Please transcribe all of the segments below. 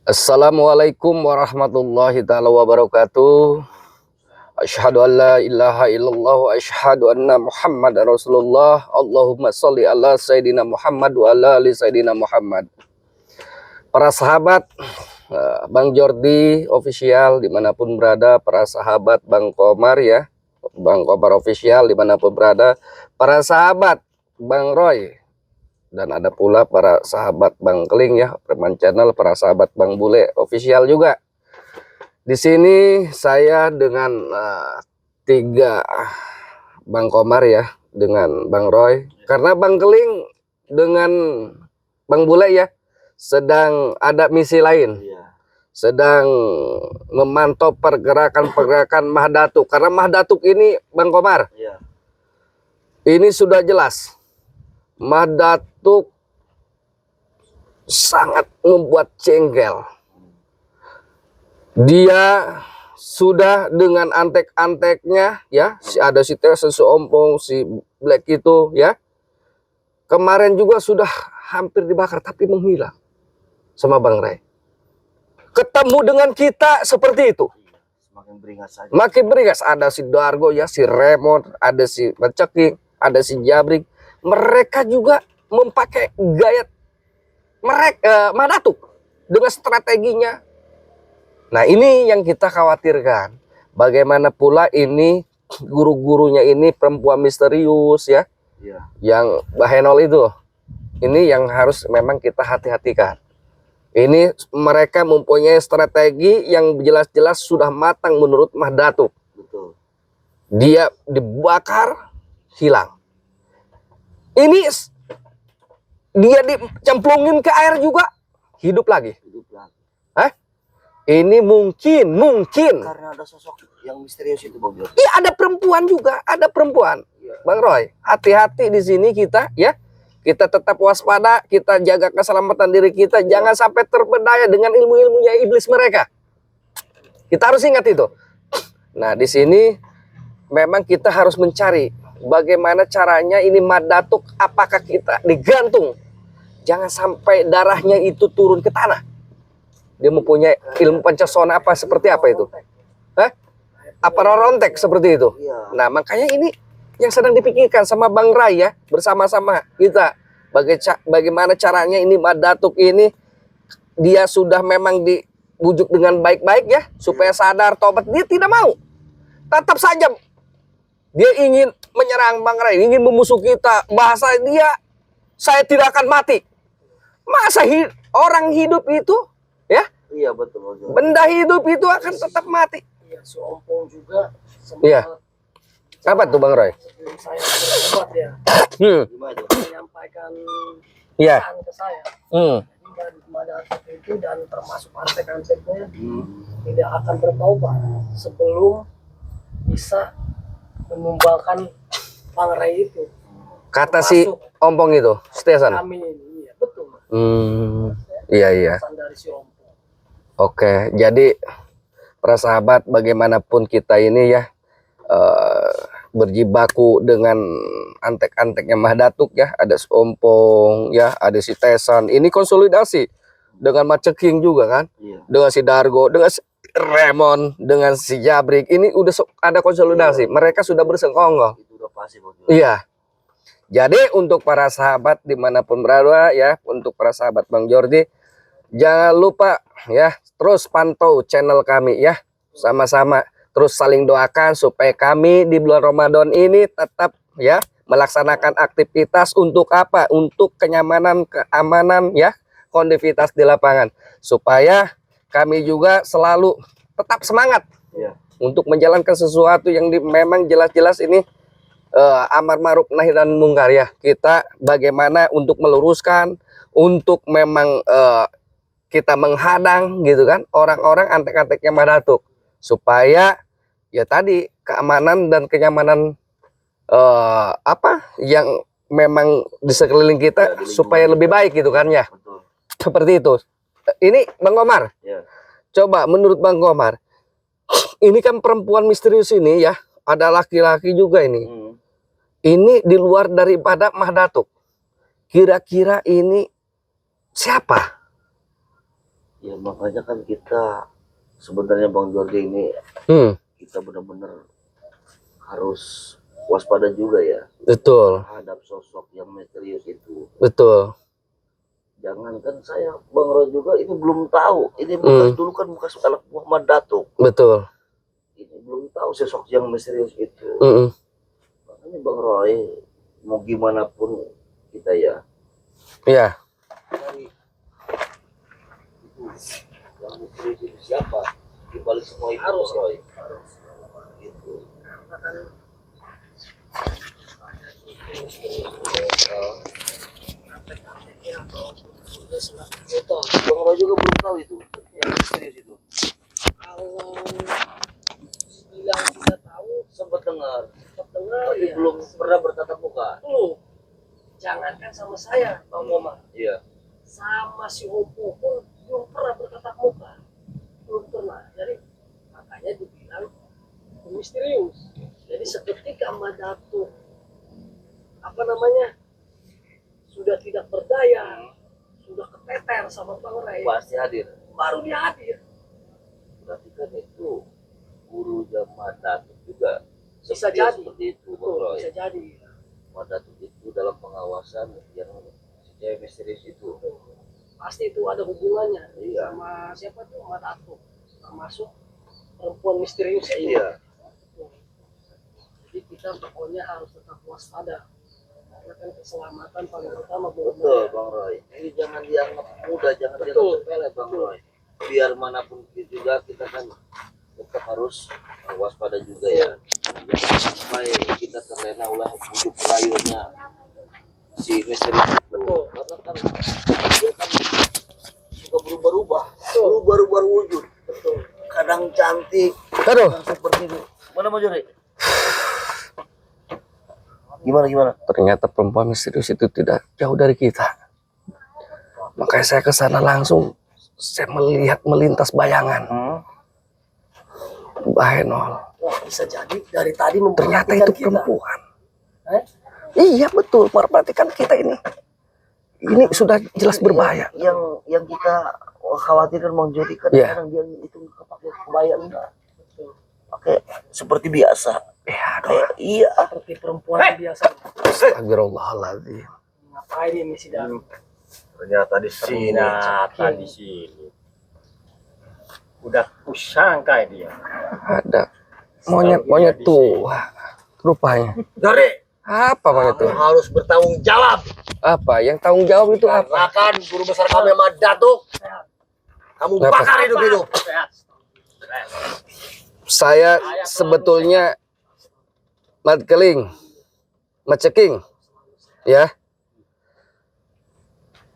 Assalamualaikum warahmatullahi taala wabarakatuh. Asyhadu an la ilaha illallah wa asyhadu anna Muhammadar Rasulullah. Allahumma sholli ala sayidina Muhammad wa ala ali sayidina Muhammad. Para sahabat Bang Jordi official dimanapun berada, para sahabat Bang Komar ya, Bang Komar official dimanapun berada, para sahabat Bang Roy, dan ada pula para sahabat Bang Keling ya, Preman Channel, para sahabat Bang Bule official juga. Di sini saya dengan tiga Bang Komar ya, dengan Bang Roy, karena Bang Keling dengan Bang Bule ya sedang ada misi lain, sedang memantau pergerakan Mahdatuk. Karena Mahdatuk ini Bang Komar, ini sudah jelas Mahdatuk sangat membuat jengkel. Dia sudah dengan antek-anteknya ya, ada si Tesa, si Ompong, si Black itu ya. Kemarin juga sudah hampir dibakar tapi menghilang sama Bang Ray. Ketemu dengan kita seperti itu. Semakin beringas saja. Makin beringas. Ada si Dargo ya, si Remon, ada si Menceking, ada si Jabrik. Mereka juga memakai gaya mereka Mahdatuk dengan strateginya. Nah, ini yang kita khawatirkan. Bagaimana pula ini guru-gurunya ini perempuan misterius ya. Yang Bahenol itu. Ini yang harus memang kita hati-hatikan. Ini mereka mempunyai strategi yang jelas-jelas sudah matang menurut Mahdatuk. Betul. Dia dibakar, hilang. Ini dia dicemplungin ke air juga, hidup lagi. Ini mungkin Karena ada sosok yang misterius itu, Bang Jordi. iya, ada perempuan juga, ada perempuan. Bang Roy, hati-hati di sini kita ya. Kita tetap waspada, kita jaga keselamatan diri kita, jangan sampai terpedaya dengan ilmu-ilmunya iblis mereka. Kita harus ingat itu. Nah, di sini memang kita harus mencari bagaimana caranya ini Mahdatuk, apakah kita digantung. Jangan sampai darahnya itu turun ke tanah. Dia mempunyai ilmu pancasona apa, seperti apa itu? Apa rontek seperti itu? Nah, makanya ini yang sedang dipikirkan sama Bang Ray ya, bersama-sama kita. Bagaimana caranya ini Mahdatuk ini, dia sudah memang dibujuk dengan baik-baik ya, supaya sadar, tobat. Dia tidak mau. Tetap saja dia ingin menyerang Bang Ray, ingin memusuh kita. Bahasa dia, saya tidak akan mati. Masa orang hidup itu ya? Iya, betul, Bang Jordi. Benda hidup itu akan tetap mati. Iya, si Ompong juga Iya. Apa tuh Bang Roy? sebelum saya bertobat ya, Gimana? menyampaikan Iya. pesan ke saya. Hmm. Jadi dari Mahdatuk itu dan termasuk antek-anteknya tidak akan bertobat sebelum bisa menumbangkan Bang Ray itu. Kata si Ompong itu, Stesan. Kami ini, iya betul. Iya. Pesan dari si Ompong. Oke, jadi para sahabat, bagaimanapun kita ini ya berjibaku dengan antek-anteknya Mahdatuk ya, ada si Ompong ya, ada si Tesan. Ini konsolidasi dengan Menceking juga kan, dengan si Dargo, dengan si Remon, dengan si Jabrik. Ini udah ada konsolidasi. Mereka sudah bersengkongkol. Itu udah pasti, Bang Jordi. Iya. Jadi untuk para sahabat dimanapun berada ya, untuk para sahabat Bang Jordi, jangan lupa ya, terus pantau channel kami ya, sama-sama terus saling doakan supaya kami di bulan Ramadan ini tetap ya melaksanakan aktivitas untuk apa? Untuk kenyamanan, keamanan ya, kondusivitas di lapangan, supaya kami juga selalu tetap semangat untuk menjalankan sesuatu yang memang jelas-jelas ini amar ma'ruf nahi dan mungkar ya. Kita bagaimana untuk meluruskan, untuk memang kita menghadang gitu kan orang-orang antek-anteknya Mahdatuk, supaya ya tadi keamanan dan kenyamanan apa yang memang di sekeliling kita supaya lebih baik gitu kan ya. Betul. Seperti itu. Ini Bang Komar, coba menurut Bang Komar, ini kan perempuan misterius ini ya, ada laki-laki juga ini. Ini di luar daripada Mahdatuk. Kira-kira ini siapa? Ya makanya kan kita sebenarnya Bang Jordi ini kita benar-benar harus waspada juga ya Betul. terhadap sosok yang misterius itu. Betul. Jangankan saya, Bang Roy juga ini belum tahu. Ini bekas dulu kan bekas anak Muhammad Datuk. Betul. Ini belum tahu sosok yang misterius itu. Makanya Bang Roy mau gimana pun kita ya. Iya. Cari itu yang misterius itu siapa? Di balik semua itu harus Roy. Gitu. Bang Roy juga belum tahu itu yang misterius itu. Kalau bilang tidak tahu, Sempat dengar, dengar tapi ya. belum pernah bertatap muka. Tuh, jangankan sama saya, Bang Omar, Iya. sama si Oppo pun belum pernah bertatap muka, belum pernah. Jadi makanya dibilang misterius. Jadi seketika Mbak Datuk apa namanya sudah tidak berdaya, sudah keteter sama Bang Ray, Pasti hadir. baru dia hadir. Berarti kan itu guru Jamaah Datuk juga Bisa jadi. seperti itu, Bang Betul, Roy. bisa jadi. Jamaah Datuk itu dalam pengawasan yang si cewek misterius itu. Pasti itu ada hubungannya Iya. sama siapa tuh Mbak Datuk, termasuk perempuan misterius itu. Iya. Jadi kita pokoknya harus tetap waspada karena kan keselamatan paling utama buat Betul, mereka. Bang Roy. Ini jangan dianggap mudah, jangan Betul. dianggap sepele, Bang Roy. Biar manapun juga kita kan tetap harus waspada juga ya. Jangan sampai kita terlena oleh bujuk rayunya si misterius itu. Betul. Karena kan dia kan suka berubah-ubah, Betul. berubah wujud. Betul. Kadang cantik, Aduh. kadang seperti itu. Mana mau Juri? Gimana? Ternyata perempuan misterius itu tidak jauh dari kita. Makanya saya ke sana langsung. Saya melihat melintas bayangan. Bahaya Nol. Wah, bisa jadi dari tadi Ternyata memperhatikan itu kita. perempuan. Eh? Iya betul. Perhatikan kita ini. Ini sudah jelas berbahaya. Yang kita khawatirkan Bang Jody Iya. kadang-kadang dia itu nggak pakai kebaya enggak. Pakai seperti biasa. Ya, Kayak iya. Seperti perempuan biasa. astagfirullahaladzim. Ngapain ini si Dan? Ternyata di sini. Udah kusangka dia. Ada monyet tua rupanya. Jari, Apa monyet kamu tua? harus bertanggung jawab. Apa? Yang tanggung jawab itu apa? Karena kan guru besar kami Ahmad Datuk. Kamu Kenapa? bakar hidup-hidup. Saya sebetulnya Maceking, ya,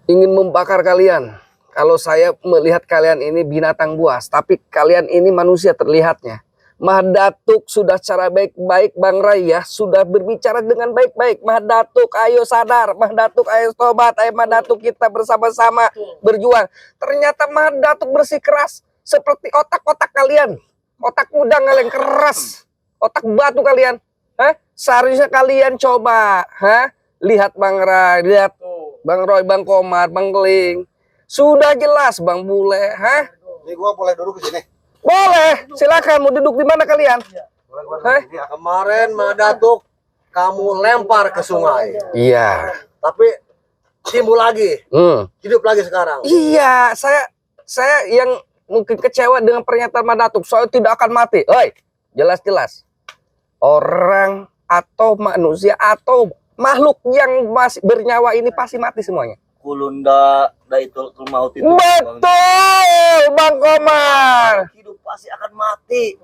ingin membakar kalian. Kalau saya melihat kalian ini binatang buas, tapi kalian ini manusia terlihatnya. Mah Datuk sudah cara baik-baik Bang Ray ya, sudah berbicara dengan baik-baik. Mah Datuk ayo sadar, Mah Datuk ayo tobat, ayo Mah Datuk kita bersama-sama berjuang. Ternyata Mah Datuk bersikeras seperti otak-otak kalian. Otak udang kalian keras, otak batu kalian. Seharusnya kalian coba, lihat Bang Ray, lihat Bang Roy, Bang Komar, Bang Keling. Sudah jelas Bang Bule, Ini gua boleh duduk di sini. Boleh, silakan mau duduk di mana kalian? Kemarin Ahmad Datuk kamu lempar ke sungai. Iya. Tapi timbul lagi, hidup lagi sekarang. Iya, saya yang mungkin kecewa dengan pernyataan Mah Datuk. Saya tidak akan mati. Oi, jelas-jelas. Orang atau manusia atau makhluk yang masih bernyawa ini pasti mati semuanya. Kulunda daitul maut itu. Betul, Bang Komar. Hidup pasti akan mati.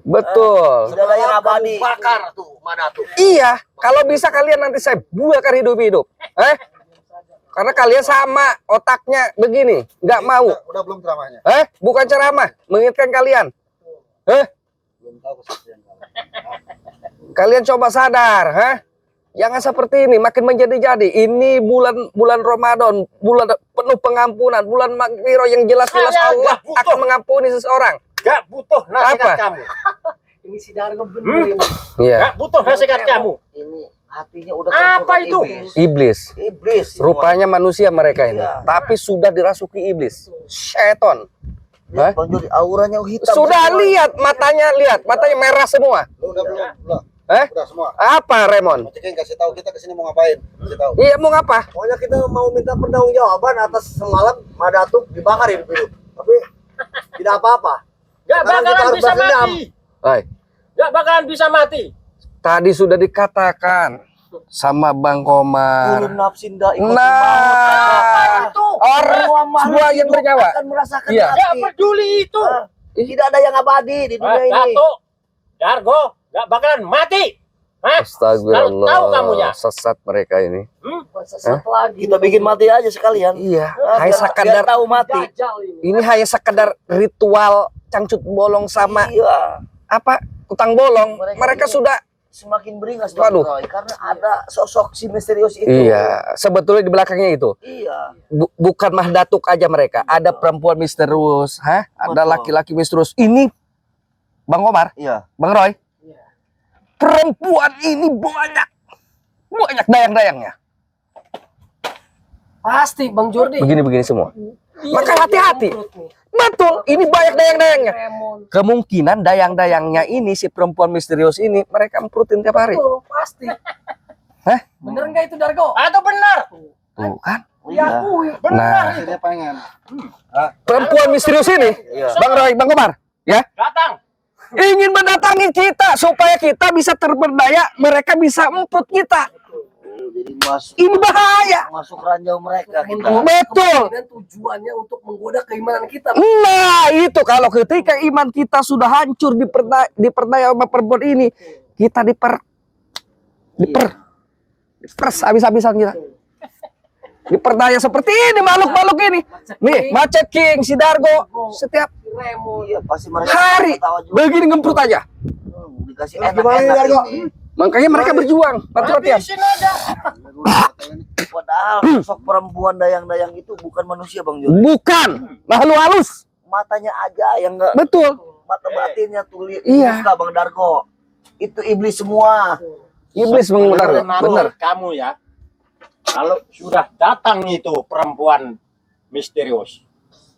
Betul. Sudah lahir abadi. Bakar tuh Ahmad Datuk. Iya, kalau bisa kalian nanti saya bakar hidup-hidup. Karena kalian sama otaknya begini, nggak mau. Udah belum ceramahnya? Bukan ceramah, mengingatkan kalian. Belum tahu kesaksian kamu. Kalian coba sadar, jangan seperti ini, makin menjadi-jadi. Ini bulan Ramadan, bulan penuh pengampunan, bulan Maghfirah yang jelas-jelas Saya Allah nggak butuh. akan mengampuni seseorang. Gak butuh nasihat Apa? kamu. Ini si Darno bener ini. Iya. Gak butuh nasihat kamu. Ini hatinya udah Apa kerasukan itu? Iblis. Iblis. Rupanya manusia mereka ini, Iya. tapi sudah dirasuki iblis. Seton. Lihat, Bang Jody, auranya hitam. Sudah semua. lihat matanya merah semua. Lu udah belum? Udah semua. Apa Remon? Cekin kasih tahu kita kesini mau ngapain? Kasih tahu. Iya mau ngapa? Pokoknya kita mau minta pertanggungjawaban atas semalam Madatuk dibakar hidup-hidup. Tapi tidak apa-apa. Gak Sekarang kita bakalan harus bisa balas dendam. mati. Hai, Gak bakalan bisa mati. tadi sudah dikatakan sama Bang Komar. Kulun nafsinda ikut Nah, Itu. orang semua yang bernyawa. akan merasakan Iya. Gak mati. peduli itu. Tidak ada yang abadi di dunia ini. Datuk, Dargo, gak bakalan mati. Hah? Kalau tahu kamunya. Astagfirullah, sesat mereka ini. Sesat lagi. Kita bikin mati aja sekalian. Iya, Biar- hanya sekadar biar tahu mati. Dajjal ini. ini hanya sekadar ritual cangcut bolong sama Iya. apa? Utang bolong. Mereka Mereka ini- sudah Semakin beringas Waduh. Bang Roy, karena ada sosok si misterius itu. iya, sebetulnya di belakangnya itu. Iya. Bukan mah datuk aja mereka, ada perempuan misterius, ada Betul. laki-laki misterius. Ini Bang Komar, Iya. Bang Roy, Iya. perempuan ini banyak dayang-dayangnya. Pasti Bang Jordi. Begini-begini semua. Iya, Maka iya, hati-hati. ngemprut nih. Betul, ini banyak dayang-dayangnya. Remon. Kemungkinan dayang-dayangnya ini si perempuan misterius ini mereka emprutin tiap hari. Betul, pasti. Hah? Bener nggak itu Dargo? Atau benar? Tuh kan. Iya. Diakui. Nah, Dia pengen. perempuan misterius ini, Iya. Bang Roy, Bang Komar, ya, Datang. ingin mendatangi kita supaya kita bisa terberdaya, mereka bisa emprut kita. Jadi masuk Ini bahaya. masuk ranjau mereka kita. Betul. Dan tujuannya untuk menggoda keimanan kita. Nah, itu kalau ketika iman kita sudah hancur diperdaya sama perempuan ini, kita diperes habis-habisan kita. Diperdaya seperti ini makhluk-makhluk ini. Nih, Macet King, si Dargo, setiap Remon. Iya, pasti mereka hari ketawa juga. begini ngemprut aja. Dikasih Terus gimana nih, enak-enak Dargo? ini. Makanya mereka berjuang, mati-matian. Habisin aja. Padahal sosok perempuan dayang-dayang itu bukan manusia Bang Jody. Bukan makhluk halus. Matanya aja yang enggak, Betul. mata batinnya tuh Iya. buka Bang Dargo. Itu iblis semua. Iblis mengular. Bener. Kamu ya, kalau sudah datang itu perempuan misterius,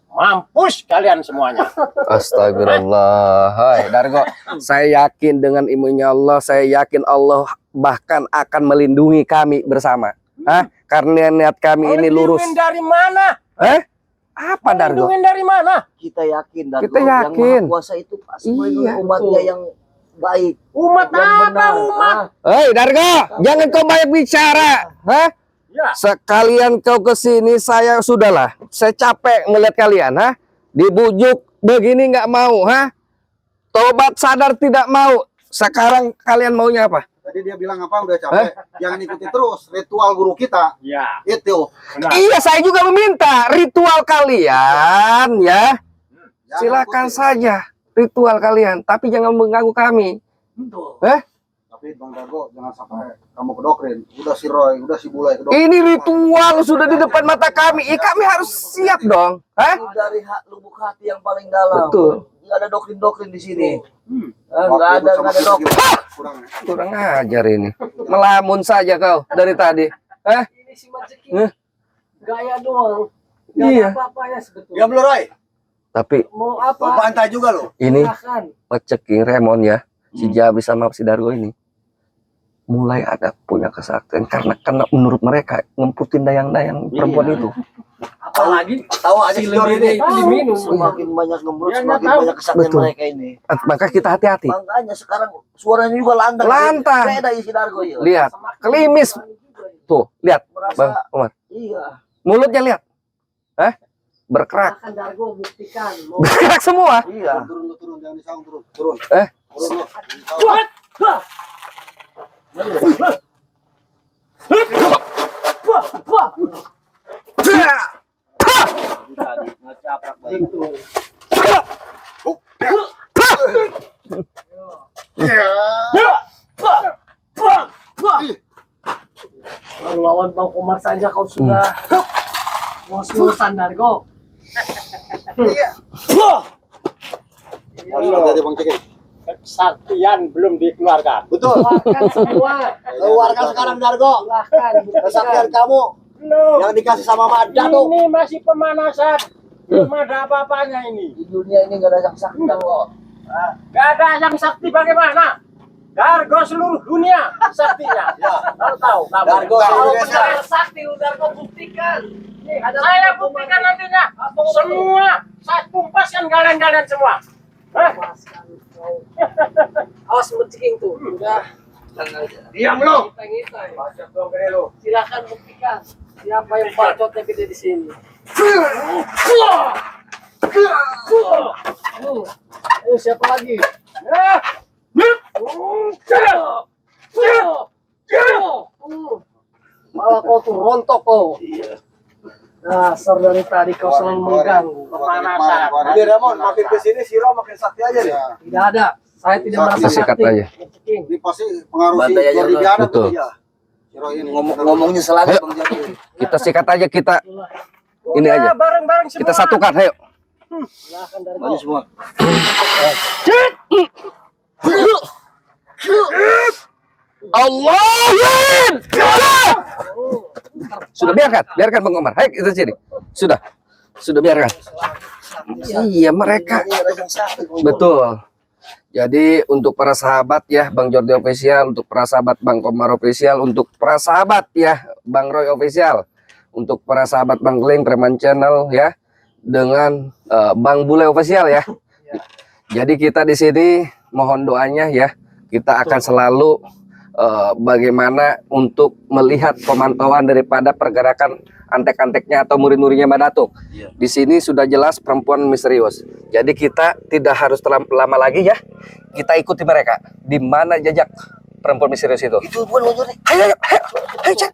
mampus kalian semuanya. Astagfirullah. Hai, Dargo. Saya yakin dengan ilmunya Allah, saya yakin Allah bahkan akan melindungi kami bersama. Karena niat kami ini lurus. Melindungi dari mana? Apa Dargo? Melindungi dari mana? Kita yakin Dargo. Kita yakin. Yang Maha Kuasa itu pasti Iya, melindungi umatnya betul. yang baik. Umat Yang apa benar. umat? Hei Dargo, jangan kau banyak bicara. Ya. Sekalian kau kesini saya sudahlah. Saya capek ngeliat kalian, dibujuk begini nggak mau, tobat sadar tidak mau. Sekarang kalian maunya apa? Tadi dia bilang apa udah capek. Jangan ikuti terus ritual guru kita. Ya. Itu. Benar. Iya, saya juga meminta ritual kalian ya. Jangan Silakan ikuti. saja ritual kalian, tapi jangan mengganggu kami. Betul. Tapi Bang Dargo jangan sampai kamu kedokterin. Udah si Roy, udah si Bule kedokterin. Ini ritual sudah di depan mata kami. Kami harus siap dong. Itu dari lubuk hati yang paling dalam. Betul. Nggak ada doktrin-doktrin di sini. Waktu Nggak ada sama kita doktrin. gimana? Kurang. Kurang ajar ini. Melamun saja kau dari tadi. Ini si Macet King. Gaya doang. Gak Iya. ada apa-apanya sebetulnya. Ya belum Roy. Tapi Mau Lo apa? bantai juga lo. ini Silahkan. ngeceking Remon ya. Si Jabi sama si Dargo ini mulai ada punya kesaktian karena menurut mereka ngumputin dayang-dayang perempuan itu. Apalagi Tahu aja si si Dor lebihnya ini. itu diminum. Semakin banyak ngembrut, Ya, semakin nggak tahu. banyak kesaktian Betul. mereka ini. Maka kita hati-hati. Makanya sekarang suaranya juga lantang. Lantang. Beda isi Dargo ya. Lihat, kelimis. Tuh, lihat, Merasa Bang Umar. iya. Mulutnya lihat. Berkerak. Silahkan Dargo buktikan. Mau Berkerak semua. Iya. Turun jangan disaung turun. Turun. Turun lo. Tadi ngecaprak baik. lawan Bang Komar saja kau sudah ngos-ngosan Dargo. Harus tadi Bang Cekin. kesaktian belum dikeluarkan. Betul. Keluarkan semua. Keluarkan sekarang Dargo. Silahkan. Kesaktian kamu Belum. yang dikasih sama Mak Datuk. Ini masih pemanasan. Belum ada apa-apanya ini. Di dunia ini gak ada yang sakti kok. Gak ada yang sakti bagaimana? Dargo seluruh dunia saktinya. Tahu tahu kamu. Dargo Kalau Indonesia. benar sakti udah kau buktikan. Nih, ada Saya buktikan nantinya. Semua saya tumpaskan kalian-kalian semua. Hah? Awas menciking tuh. Udah. Diam lo. Ngitai. Macam dong gede lo. Silakan buktikan siapa yang bacotnya gede di sini. Ayo siapa lagi? Malah kau tuh rontok kau. Dasar dari tadi kau selalu mengganggu. Pemanasan. Ini Ramon, makin kesini Siro makin sakti aja deh. Tidak ada. Saya tidak merasa Sikat sakti. aja. Menciking. Ini pasti pengaruh si Bantai aja, Jordi Bang. Biana Betul. tuh dia. Siro ini Ngomongnya selagi Ayo. Bang Jody. Kita sikat aja, kita ini Udah, aja. bareng-bareng semua. Kita satukan, ayo. Silakan dari Maju kau. semua. Allahun! Sudah biarkan, biarkan Bang Komar. Hai, kita sini. Sudah biarkan. Iya mereka. Betul. Jadi untuk para sahabat ya Bang Jordi Official, untuk para sahabat Bang Komar Official, untuk para sahabat ya Bang Roy Official, untuk para sahabat Bang Glenn Preman Channel ya, dengan Bang Bule Official ya. Jadi kita di sini mohon doanya ya. Kita akan selalu bagaimana untuk melihat pemantauan daripada pergerakan antek-anteknya atau murid-muridnya Mbak Datuk. Di sini sudah jelas perempuan misterius. Jadi kita tidak harus lama lagi ya. Kita ikuti mereka. Di mana jejak perempuan misterius itu? Itu bukan Bang Jody. Ayo, ayo, ayo, ayo, cek.